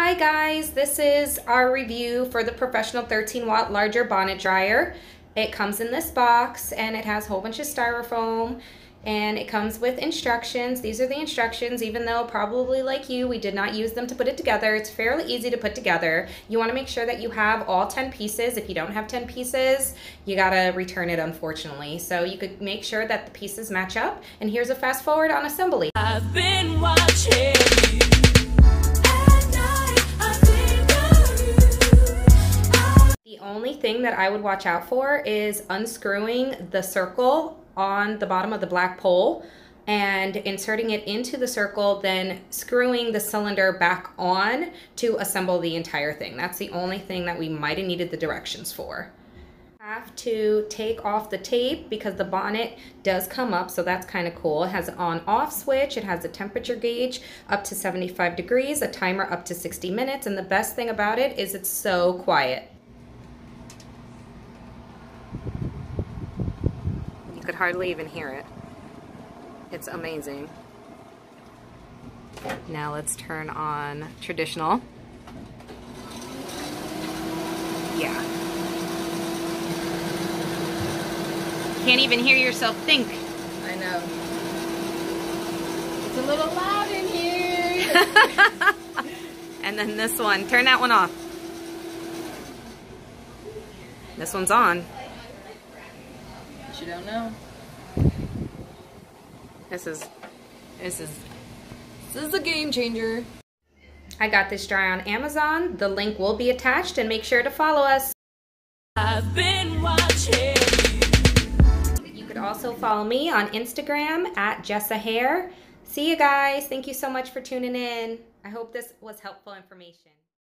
Hi guys, this is our review for the professional 13 watt larger bonnet dryer. It comes in this box and it has a whole bunch of styrofoam and it comes with instructions. These are the instructions, even though probably like you, we did not use them to put it together. It's fairly easy to put together. You want to make sure that you have all 10 pieces. If you don't have 10 pieces, you gotta return it, unfortunately. So you could make sure that the pieces match up. And here's a fast forward on assembly. I've been watching you. The only thing that I would watch out for is unscrewing the circle on the bottom of the black pole and inserting it into the circle, then screwing the cylinder back on to assemble the entire thing. That's the only thing that we might have needed the directions for. Have to take off the tape because the bonnet does come up, so that's kind of cool. It has an on-off switch, it has a temperature gauge up to 75 degrees, a timer up to 60 minutes, and the best thing about it is it's so quiet. You could hardly even hear it. It's amazing. Now let's turn on traditional. Yeah. Can't even hear yourself think. I know. It's a little loud in here. And then this one, turn that one off. This one's on. But you don't know. This is a game changer. I got this dryer on Amazon. The link will be attached, and make sure to follow us. I've been watching you. You could also follow me on Instagram at JessaHair. See you guys. Thank you so much for tuning in. I hope this was helpful information.